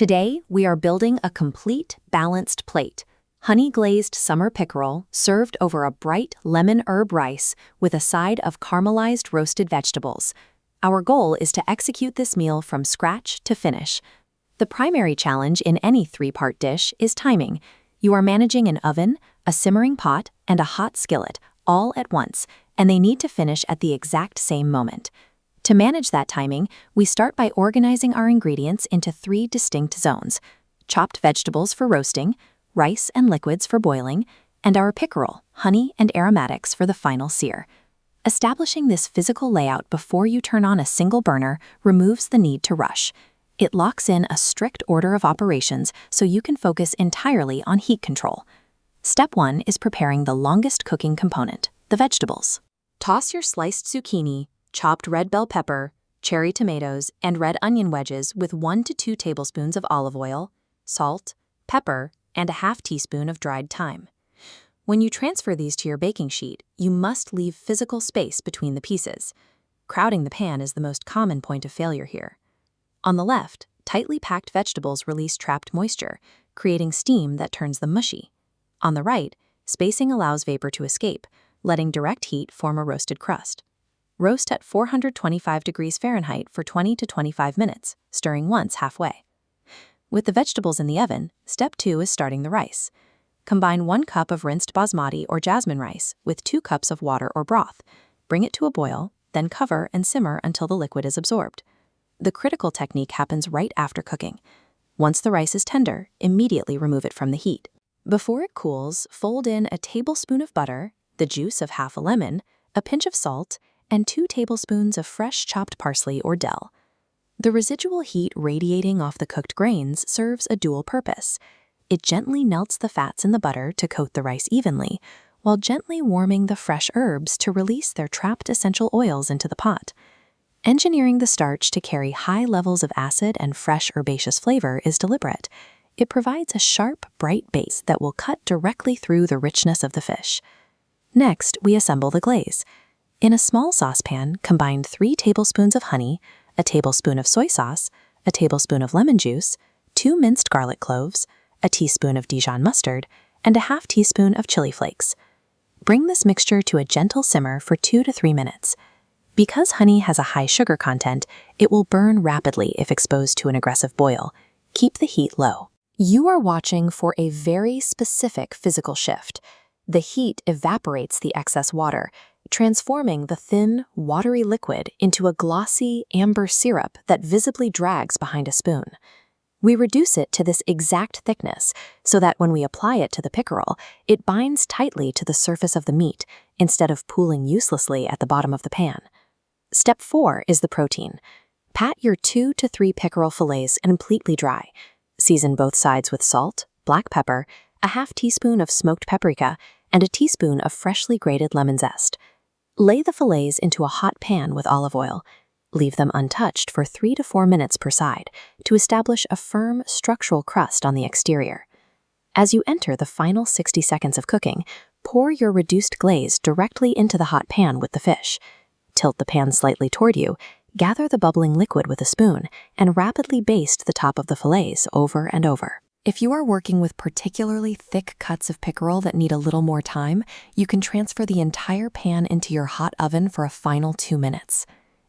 Today, we are building a complete, balanced plate. Honey-glazed summer pickerel served over a bright lemon herb rice with a side of caramelized roasted vegetables. Our goal is to execute this meal from scratch to finish. The primary challenge in any three-part dish is timing. You are managing an oven, a simmering pot, and a hot skillet, all at once, and they need to finish at the exact same moment. To manage that timing, we start by organizing our ingredients into 3 distinct zones: chopped vegetables for roasting, rice and liquids for boiling, and our pickerel, honey and aromatics for the final sear. Establishing this physical layout before you turn on a single burner removes the need to rush. It locks in a strict order of operations so you can focus entirely on heat control. Step 1 is preparing the longest cooking component, the vegetables. Toss your sliced zucchini, chopped red bell pepper, cherry tomatoes, and red onion wedges with 1 to 2 tablespoons of olive oil, salt, pepper, and a half teaspoon of dried thyme. When you transfer these to your baking sheet, you must leave physical space between the pieces. Crowding the pan is the most common point of failure here. On the left, tightly packed vegetables release trapped moisture, creating steam that turns them mushy. On the right, spacing allows vapor to escape, letting direct heat form a roasted crust. Roast at 425 degrees Fahrenheit for 20 to 25 minutes, stirring once halfway. With the vegetables in the oven, step 2 is starting the rice. Combine 1 cup of rinsed basmati or jasmine rice with 2 cups of water or broth. Bring it to a boil, then cover and simmer until the liquid is absorbed. The critical technique happens right after cooking. Once the rice is tender, immediately remove it from the heat. Before it cools, fold in a tablespoon of butter, the juice of half a lemon, a pinch of salt, and 2 tablespoons of fresh chopped parsley or dill. The residual heat radiating off the cooked grains serves a dual purpose. It gently melts the fats in the butter to coat the rice evenly, while gently warming the fresh herbs to release their trapped essential oils into the pot. Engineering the starch to carry high levels of acid and fresh herbaceous flavor is deliberate. It provides a sharp, bright base that will cut directly through the richness of the fish. Next, we assemble the glaze. In a small saucepan, combine 3 tablespoons of honey, a tablespoon of soy sauce, a tablespoon of lemon juice, 2 minced garlic cloves, a teaspoon of Dijon mustard, and a half teaspoon of chili flakes. Bring this mixture to a gentle simmer for 2 to 3 minutes. Because honey has a high sugar content, it will burn rapidly if exposed to an aggressive boil. Keep the heat low. You are watching for a very specific physical shift. The heat evaporates the excess water, transforming the thin, watery liquid into a glossy, amber syrup that visibly drags behind a spoon. We reduce it to this exact thickness so that when we apply it to the pickerel, it binds tightly to the surface of the meat instead of pooling uselessly at the bottom of the pan. Step 4 is the protein. Pat your 2 to 3 pickerel fillets completely dry. Season both sides with salt, black pepper, a half teaspoon of smoked paprika, and a teaspoon of freshly grated lemon zest. Lay the fillets into a hot pan with olive oil. Leave them untouched for 3 to 4 minutes per side to establish a firm structural crust on the exterior. As you enter the final 60 seconds of cooking, pour your reduced glaze directly into the hot pan with the fish. Tilt the pan slightly toward you, gather the bubbling liquid with a spoon, and rapidly baste the top of the fillets over and over. If you are working with particularly thick cuts of pickerel that need a little more time, you can transfer the entire pan into your hot oven for a final 2 minutes.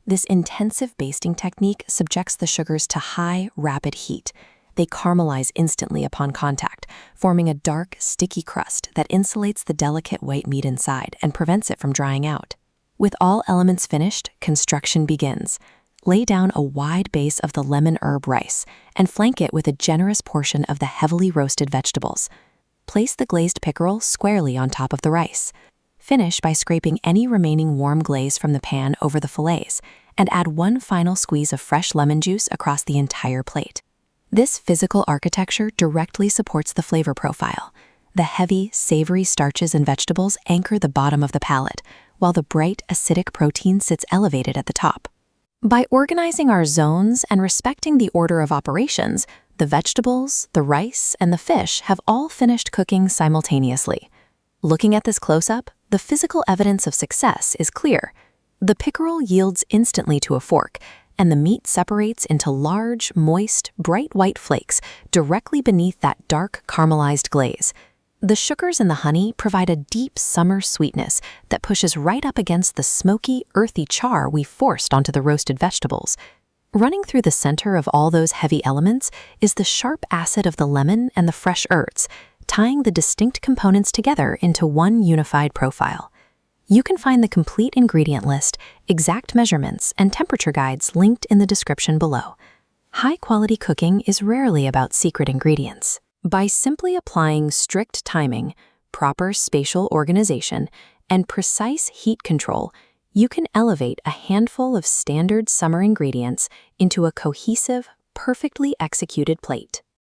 This intensive basting technique subjects the sugars to high, rapid heat. They caramelize instantly upon contact, forming a dark, sticky crust that insulates the delicate white meat inside and prevents it from drying out. With all elements finished, construction begins. Lay down a wide base of the lemon herb rice and flank it with a generous portion of the heavily roasted vegetables. Place the glazed pickerel squarely on top of the rice. Finish by scraping any remaining warm glaze from the pan over the fillets and add 1 final squeeze of fresh lemon juice across the entire plate. This physical architecture directly supports the flavor profile. The heavy, savory starches and vegetables anchor the bottom of the palate, while the bright, acidic protein sits elevated at the top. By organizing our zones and respecting the order of operations, the vegetables, the rice, and the fish have all finished cooking simultaneously. Looking at this close-up, the physical evidence of success is clear. The pickerel yields instantly to a fork, and the meat separates into large, moist, bright white flakes directly beneath that dark caramelized glaze. The sugars in the honey provide a deep summer sweetness that pushes right up against the smoky, earthy char we forced onto the roasted vegetables. Running through the center of all those heavy elements is the sharp acid of the lemon and the fresh herbs, tying the distinct components together into one unified profile. You can find the complete ingredient list, exact measurements, and temperature guides linked in the description below. High-quality cooking is rarely about secret ingredients. By simply applying strict timing, proper spatial organization, and precise heat control, you can elevate a handful of standard summer ingredients into a cohesive, perfectly executed plate.